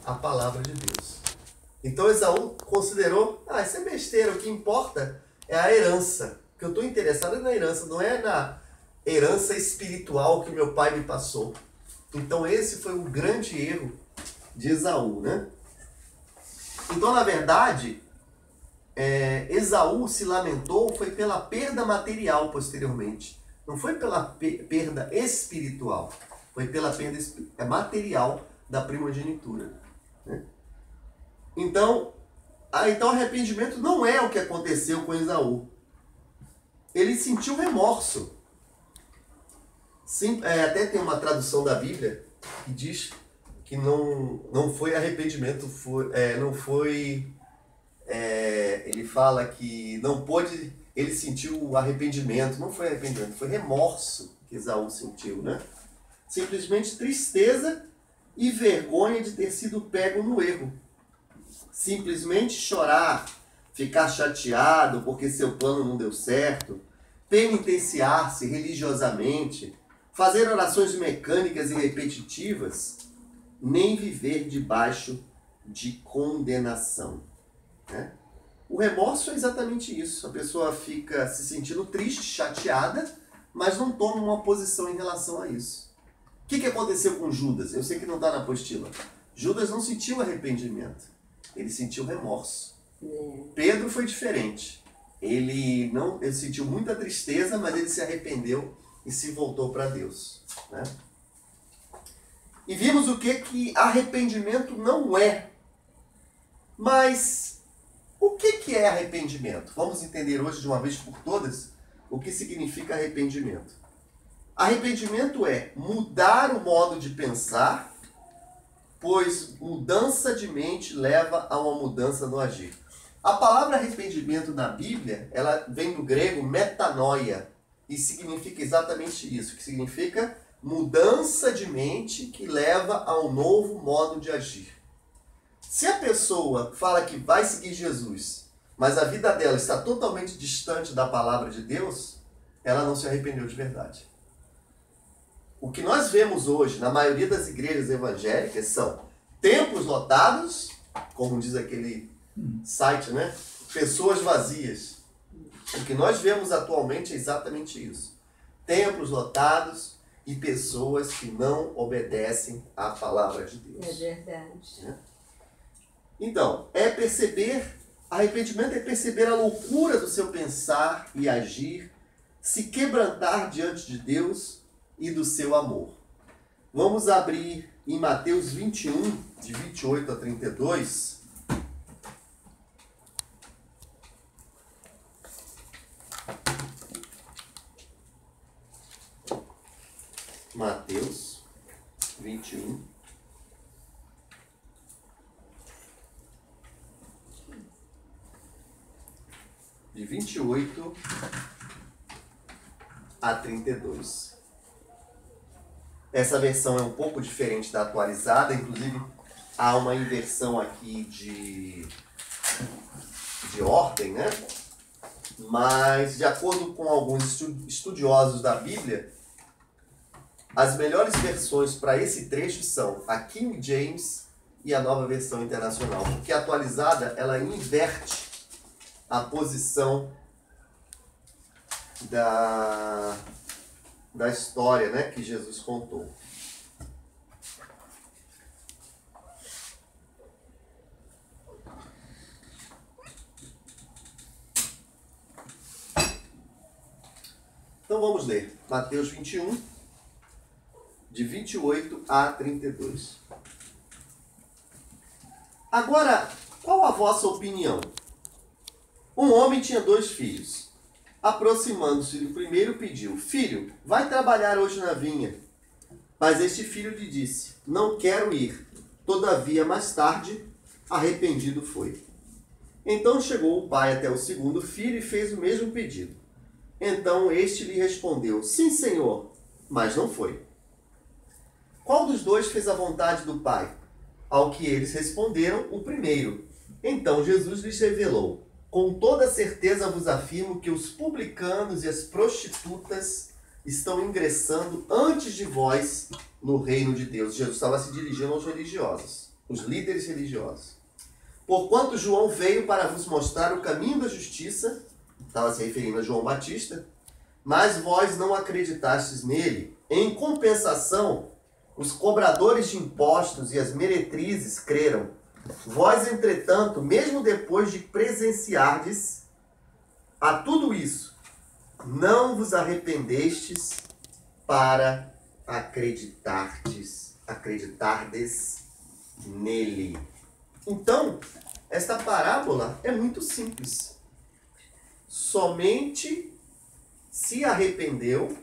a palavra de Deus. Então Esaú considerou, isso é besteira, o que importa é a herança. O que eu estou interessado é na herança, não é na herança espiritual que meu pai me passou. Então esse foi o grande erro de Esaú, né? Então, na verdade, Esaú se lamentou foi pela perda material posteriormente. Não foi pela perda espiritual, foi pela perda material da primogenitura, né? Então arrependimento não é o que aconteceu com Esaú. Ele sentiu remorso. Sim, até tem uma tradução da Bíblia que diz que não foi arrependimento, ele fala que não pôde, ele sentiu arrependimento, não foi arrependimento, foi remorso que Esaú sentiu, né? Simplesmente tristeza e vergonha de ter sido pego no erro. Simplesmente chorar, ficar chateado porque seu plano não deu certo, penitenciar-se religiosamente, fazer orações mecânicas e repetitivas, nem viver debaixo de condenação, né? O remorso é exatamente isso. A pessoa fica se sentindo triste, chateada, mas não toma uma posição em relação a isso. O que aconteceu com Judas? Eu sei que não está na apostila. Judas não sentiu arrependimento. Ele sentiu remorso. Pedro foi diferente. Ele sentiu muita tristeza, mas ele se arrependeu e se voltou para Deus, né? E vimos o que arrependimento não é. Mas o que é arrependimento? Vamos entender hoje de uma vez por todas o que significa arrependimento. Arrependimento é mudar o modo de pensar, pois mudança de mente leva a uma mudança no agir. A palavra arrependimento na Bíblia, ela vem do grego metanoia, e significa exatamente isso, que significa mudança de mente que leva a um novo modo de agir. Se a pessoa fala que vai seguir Jesus, mas a vida dela está totalmente distante da palavra de Deus, ela não se arrependeu de verdade. O que nós vemos hoje na maioria das igrejas evangélicas são templos lotados, como diz aquele site, né? Pessoas vazias. O que nós vemos atualmente é exatamente isso. Templos lotados e pessoas que não obedecem à palavra de Deus. É verdade. Né? Então, arrependimento é perceber a loucura do seu pensar e agir, se quebrantar diante de Deus e do seu amor. Vamos abrir em Mateus 21, de 28 a 32. Mateus 21. De 28 a 32. Essa versão é um pouco diferente da atualizada, inclusive há uma inversão aqui de ordem, né? Mas, de acordo com alguns estudiosos da Bíblia, as melhores versões para esse trecho são a King James e a Nova Versão Internacional, porque a atualizada, ela inverte a posição da história, né, que Jesus contou. Então vamos ler Mateus 21, de 28 a 32. Agora, qual a vossa opinião? Um homem tinha 2 filhos. Aproximando-se do primeiro, pediu: Filho, vai trabalhar hoje na vinha. Mas este filho lhe disse: Não quero ir. Todavia, mais tarde, arrependido foi. Então chegou o pai até o segundo filho e fez o mesmo pedido. Então este lhe respondeu: Sim, senhor, mas não foi. Qual dos 2 fez a vontade do pai? Ao que eles responderam: o primeiro. Então Jesus lhes revelou: Com toda certeza vos afirmo que os publicanos e as prostitutas estão ingressando antes de vós no reino de Deus. Jesus estava se dirigindo aos religiosos. os líderes religiosos. Porquanto João veio para vos mostrar o caminho da justiça, estava se referindo a João Batista, mas vós não acreditastes nele. Em compensação, os cobradores de impostos e as meretrizes creram. Vós, entretanto, mesmo depois de presenciardes a tudo isso, não vos arrependestes para acreditardes nele. Então, esta parábola é muito simples. Somente se arrependeu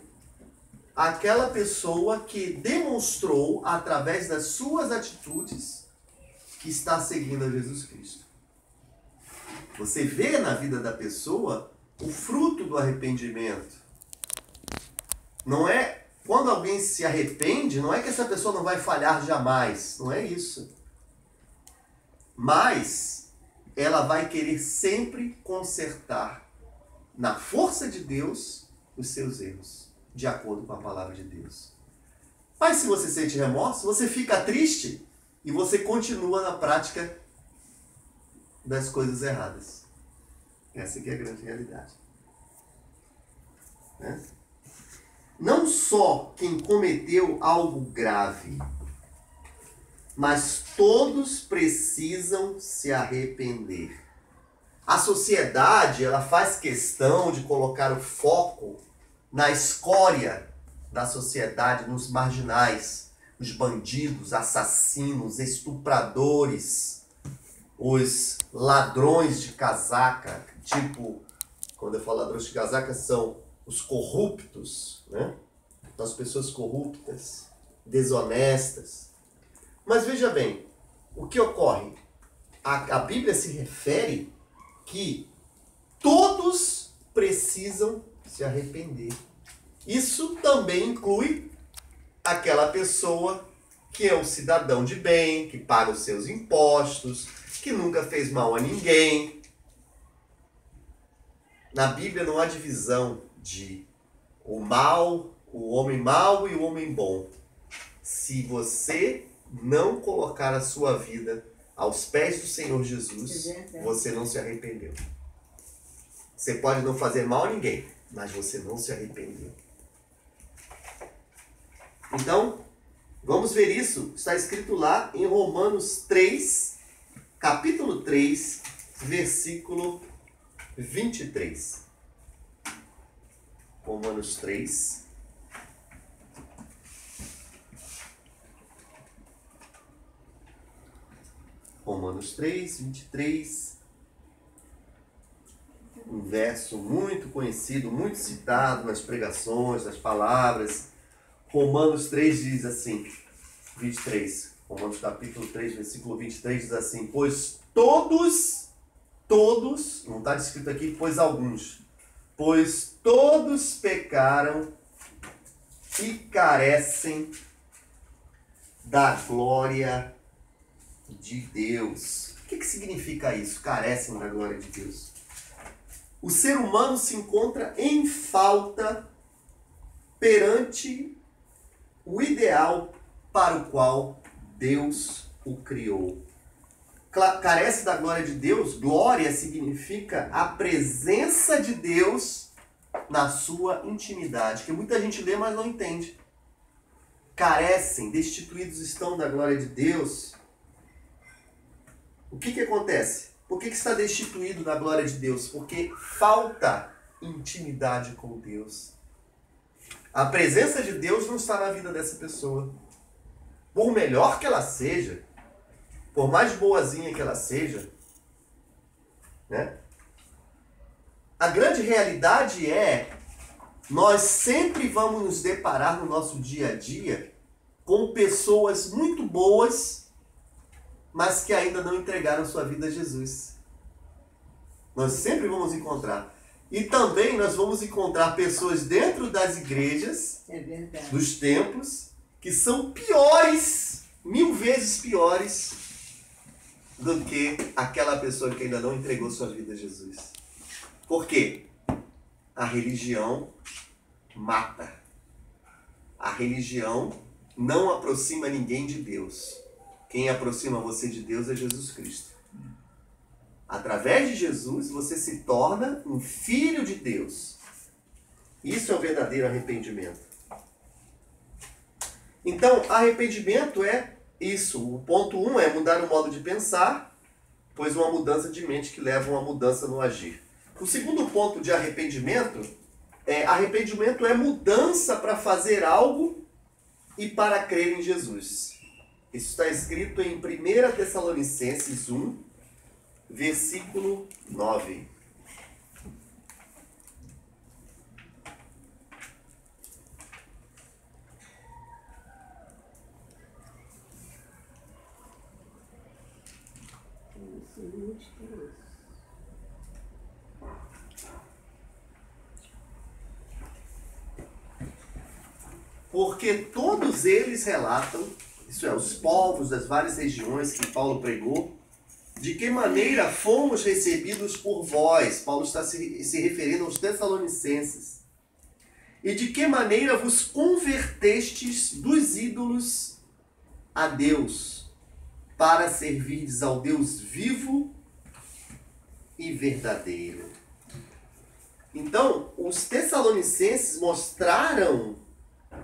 aquela pessoa que demonstrou, através das suas atitudes, que está seguindo a Jesus Cristo. Você vê na vida da pessoa o fruto do arrependimento. Não é, quando alguém se arrepende, não é que essa pessoa não vai falhar jamais. Não é isso. Mas ela vai querer sempre consertar, na força de Deus, os seus erros, de acordo com a palavra de Deus. Mas se você sente remorso, você fica triste e você continua na prática das coisas erradas. Essa aqui é a grande realidade. Né? Não só quem cometeu algo grave, mas todos precisam se arrepender. A sociedade, ela faz questão de colocar o foco na escória da sociedade, nos marginais, os bandidos, assassinos, estupradores, os ladrões de casaca, tipo, quando eu falo ladrões de casaca, são os corruptos, né? As pessoas corruptas, desonestas. Mas veja bem, o que ocorre? A Bíblia se refere que todos precisam se arrepender. Isso também inclui aquela pessoa que é um cidadão de bem, que paga os seus impostos, que nunca fez mal a ninguém. Na Bíblia não há divisão de o mal, o homem mau e o homem bom. Se você não colocar a sua vida aos pés do Senhor Jesus, você não se arrependeu. Você pode não fazer mal a ninguém, mas você não se arrependeu. Então, vamos ver isso. Está escrito lá em Romanos 3, capítulo 3, versículo 23. Romanos 3. Romanos 3, 23. Um verso muito conhecido, muito citado nas pregações, nas palavras. Romanos 3 diz assim, 23. Romanos capítulo 3, versículo 23 diz assim: pois todos, não está escrito aqui, pois todos pecaram e carecem da glória de Deus. O que significa isso? Carecem da glória de Deus. O ser humano se encontra em falta perante o ideal para o qual Deus o criou. Carece da glória de Deus. Glória significa a presença de Deus na sua intimidade, que muita gente lê, mas não entende. Carecem, destituídos estão da glória de Deus. O que acontece? Por que está destituído da glória de Deus? Porque falta intimidade com Deus. A presença de Deus não está na vida dessa pessoa. Por melhor que ela seja, por mais boazinha que ela seja, né? A grande realidade é, nós sempre vamos nos deparar no nosso dia a dia com pessoas muito boas, mas que ainda não entregaram sua vida a Jesus. Nós sempre vamos encontrar. E também nós vamos encontrar pessoas dentro das igrejas, dos templos, que são piores, 1000 vezes piores, do que aquela pessoa que ainda não entregou sua vida a Jesus. Por quê? A religião mata. A religião não aproxima ninguém de Deus. Quem aproxima você de Deus é Jesus Cristo. Através de Jesus, você se torna um filho de Deus. Isso é o verdadeiro arrependimento. Então, arrependimento é isso. O ponto 1 é mudar o modo de pensar, pois uma mudança de mente que leva a uma mudança no agir. O segundo ponto de arrependimento é mudança para fazer algo e para crer em Jesus. Isso está escrito em 1 Tessalonicenses 1, versículo 9. Porque todos eles relatam, isso é, os povos das várias regiões que Paulo pregou, de que maneira fomos recebidos por vós. Paulo está se referindo aos Tessalonicenses. E de que maneira vos convertestes dos ídolos a Deus, para servirdes ao Deus vivo e verdadeiro. Então, os Tessalonicenses mostraram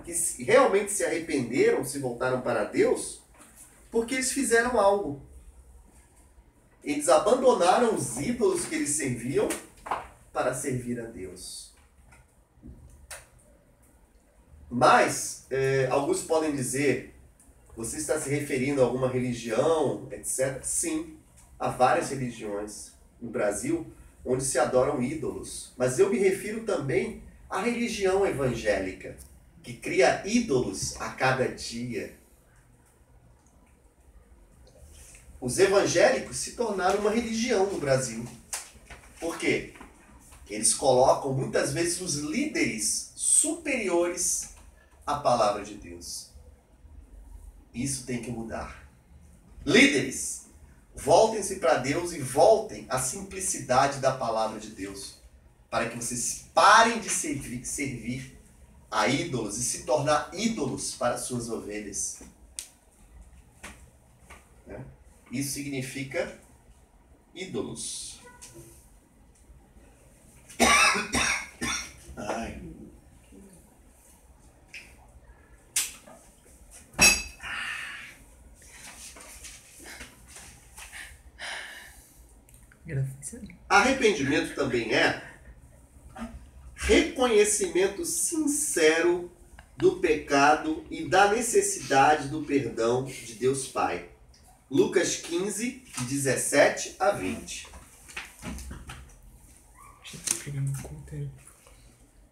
que realmente se arrependeram, se voltaram para Deus, porque eles fizeram algo. Eles abandonaram os ídolos que eles serviam para servir a Deus. Mas, alguns podem dizer, você está se referindo a alguma religião, etc. Sim, há várias religiões no Brasil onde se adoram ídolos. Mas eu me refiro também à religião evangélica, que cria ídolos a cada dia. Os evangélicos se tornaram uma religião no Brasil. Por quê? Eles colocam muitas vezes os líderes superiores à palavra de Deus. Isso tem que mudar. Líderes, voltem-se para Deus e voltem à simplicidade da palavra de Deus, para que vocês parem de servir a ídolos e se tornar ídolos para suas ovelhas. Isso significa ídolos. Ai. Arrependimento também é reconhecimento sincero do pecado e da necessidade do perdão de Deus Pai. Lucas 15, 17 a 20.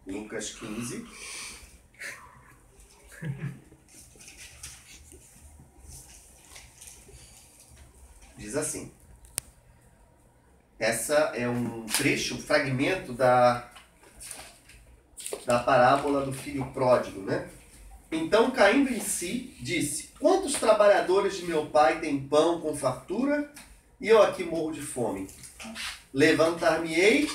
Lucas 15. Diz assim. Essa é um trecho, um fragmento da parábola do filho pródigo, né? Então, caindo em si, disse: quantos trabalhadores de meu pai têm pão com fartura e eu aqui morro de fome? Levantar-me-ei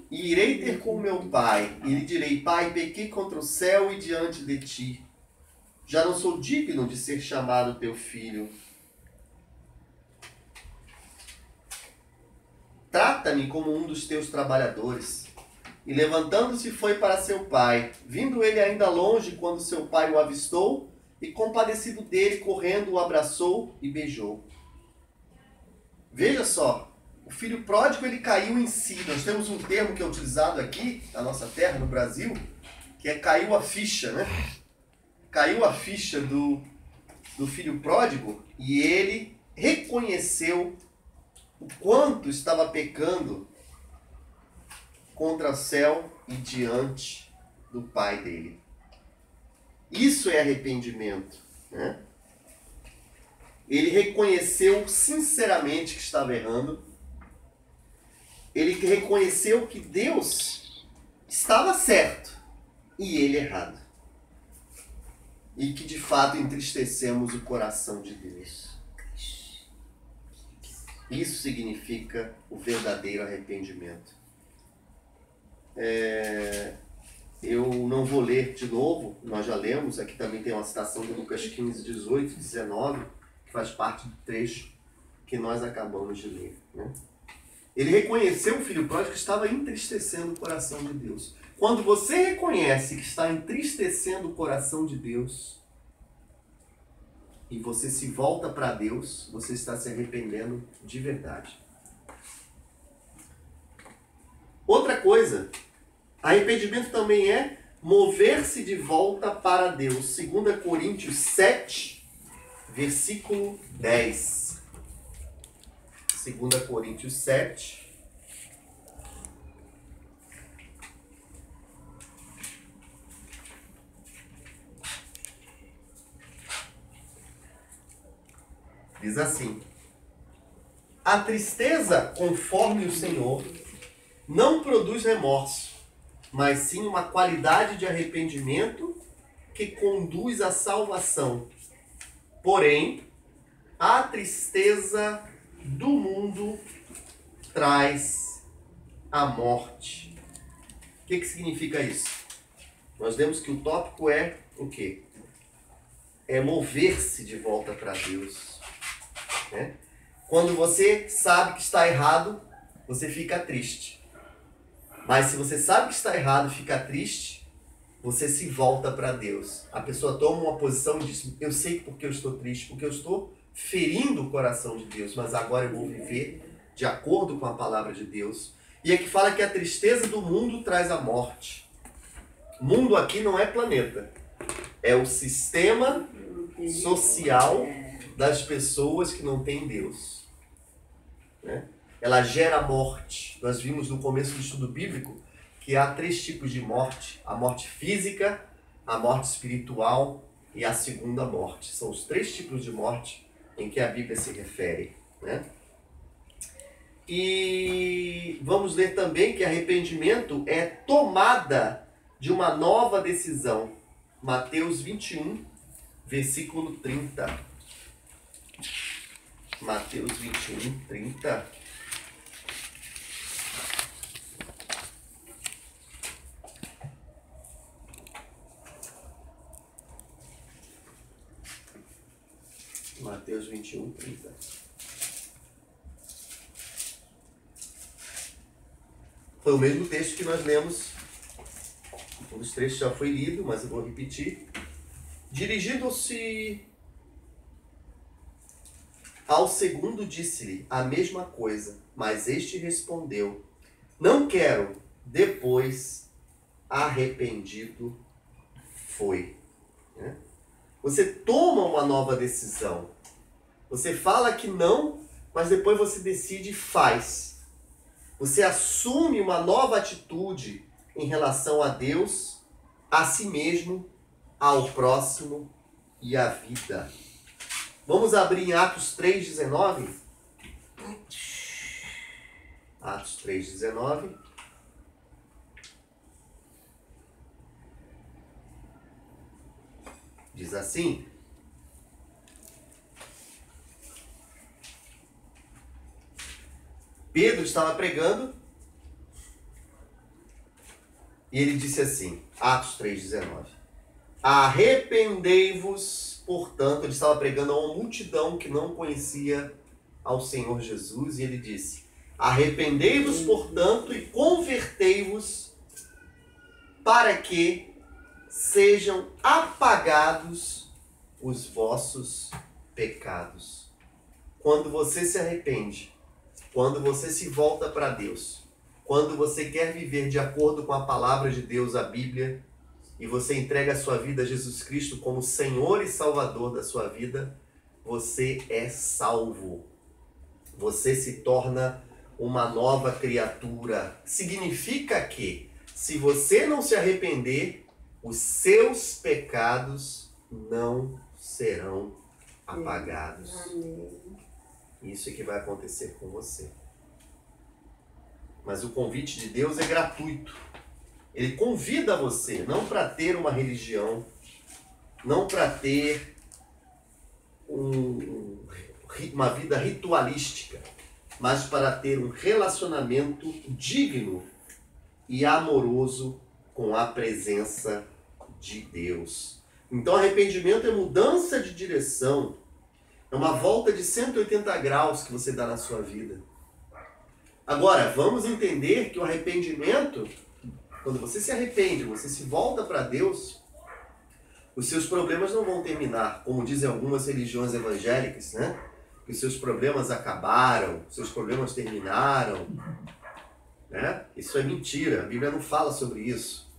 e irei ter com meu pai, e lhe direi: Pai, pequei contra o céu e diante de ti. Já não sou digno de ser chamado teu filho. Trata-me como um dos teus trabalhadores. E levantando-se foi para seu pai. Vindo ele ainda longe, quando seu pai o avistou, e compadecido dele, correndo, o abraçou e beijou. Veja só, o filho pródigo ele caiu em si. Nós temos um termo que é utilizado aqui, na nossa terra, no Brasil, que é caiu a ficha, né? Caiu a ficha do filho pródigo e ele reconheceu o quanto estava pecando contra o céu e diante do pai dele. Isso é arrependimento, né? Ele reconheceu sinceramente que estava errando. Ele reconheceu que Deus estava certo e ele errado. E que de fato entristecemos o coração de Deus. Isso significa o verdadeiro arrependimento. Eu não vou ler de novo, nós já lemos, aqui também tem uma citação de Lucas 15, 18, 19, que faz parte do trecho que nós acabamos de ler, né? Ele reconheceu o filho pródigo que estava entristecendo o coração de Deus. Quando você reconhece que está entristecendo o coração de Deus e você se volta para Deus, você está se arrependendo de verdade. Outra coisa, arrependimento também é mover-se de volta para Deus. 2 Coríntios 7, versículo 10. 2 Coríntios 7. Diz assim: a tristeza, conforme o Senhor, não produz remorso, mas sim uma qualidade de arrependimento que conduz à salvação. Porém, a tristeza do mundo traz a morte. O que significa isso? Nós vemos que o tópico é o quê? É mover-se de volta para Deus, né? Quando você sabe que está errado, você fica triste. Mas se você sabe que está errado e fica triste, você se volta para Deus. A pessoa toma uma posição e diz: eu sei porque eu estou triste, porque eu estou ferindo o coração de Deus, mas agora eu vou viver de acordo com a palavra de Deus. E aqui fala que a tristeza do mundo traz a morte. Mundo aqui não é planeta. É o sistema social das pessoas que não têm Deus, né? Ela gera morte. Nós vimos no começo do estudo bíblico que há 3 tipos de morte: a morte física, a morte espiritual e a segunda morte. São os 3 tipos de morte em que a Bíblia se refere, né? E vamos ler também que arrependimento é tomada de uma nova decisão. Mateus 21, versículo 30. Mateus 21, 30. Mateus 21, 30. Foi o mesmo texto que nós lemos. Um dos trechos já foi lido, mas eu vou repetir. Dirigindo-se ao segundo, disse-lhe a mesma coisa, mas este respondeu: não quero. Depois, arrependido foi. Né? Você toma uma nova decisão. Você fala que não, mas depois você decide e faz. Você assume uma nova atitude em relação a Deus, a si mesmo, ao próximo e à vida. Vamos abrir em Atos 3,19? Atos 3,19. Diz assim: Pedro estava pregando e ele disse assim, Atos 3,19: arrependei-vos, portanto. Ele estava pregando a uma multidão que não conhecia ao Senhor Jesus, e ele disse: arrependei-vos, portanto, e convertei-vos, para que sejam apagados os vossos pecados. Quando você se arrepende, quando você se volta para Deus, quando você quer viver de acordo com a palavra de Deus, a Bíblia, e você entrega a sua vida a Jesus Cristo como Senhor e Salvador da sua vida, você é salvo. Você se torna uma nova criatura. Significa que, se você não se arrepender, os seus pecados não serão apagados. Isso é que vai acontecer com você. Mas o convite de Deus é gratuito. Ele convida você, não para ter uma religião, não para ter uma vida ritualística, mas para ter um relacionamento digno e amoroso com a presença de Deus. Então, arrependimento é mudança de direção, É uma volta de 180 graus que você dá na sua vida. Agora, vamos entender que o arrependimento, quando você se arrepende, você se volta para Deus, os seus problemas não vão terminar, como dizem algumas religiões evangélicas, né? Que os seus problemas acabaram, seus problemas terminaram, né? Isso é mentira, a Bíblia não fala sobre isso.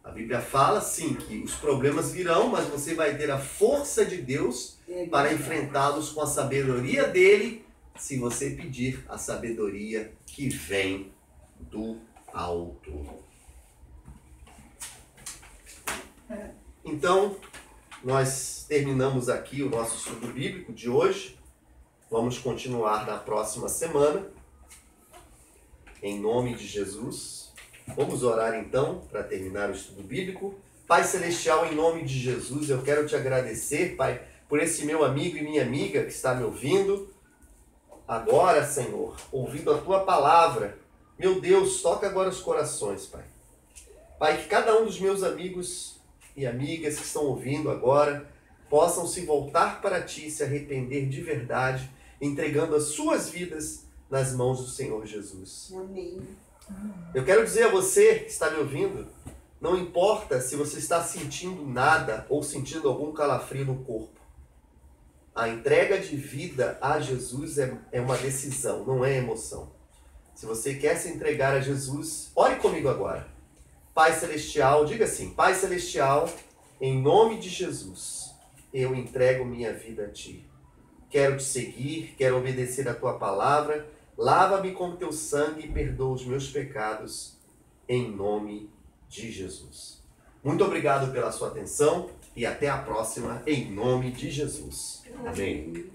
A Bíblia fala, sim, que os problemas virão, mas você vai ter a força de Deus para enfrentá-los com a sabedoria dele, se você pedir a sabedoria que vem do alto. Então, nós terminamos aqui o nosso estudo bíblico de hoje. Vamos continuar na próxima semana. Em nome de Jesus. Vamos orar então para terminar o estudo bíblico. Pai Celestial, em nome de Jesus, eu quero te agradecer, Pai, por esse meu amigo e minha amiga que está me ouvindo agora, Senhor, ouvindo a Tua palavra. Meu Deus, toca agora os corações, Pai. Pai, que cada um dos meus amigos e amigas que estão ouvindo agora possam se voltar para Ti, se arrepender de verdade, entregando as suas vidas nas mãos do Senhor Jesus. Amém. Eu quero dizer a você que está me ouvindo, não importa se você está sentindo nada ou sentindo algum calafrio no corpo. A entrega de vida a Jesus é uma decisão, não é emoção. Se você quer se entregar a Jesus, ore comigo agora. Pai Celestial, diga assim: Pai Celestial, em nome de Jesus, eu entrego minha vida a Ti. Quero Te seguir, quero obedecer a Tua palavra. Lava-me com Teu sangue e perdoa os meus pecados, em nome de Jesus. Muito obrigado pela sua atenção e até a próxima, em nome de Jesus. Amém.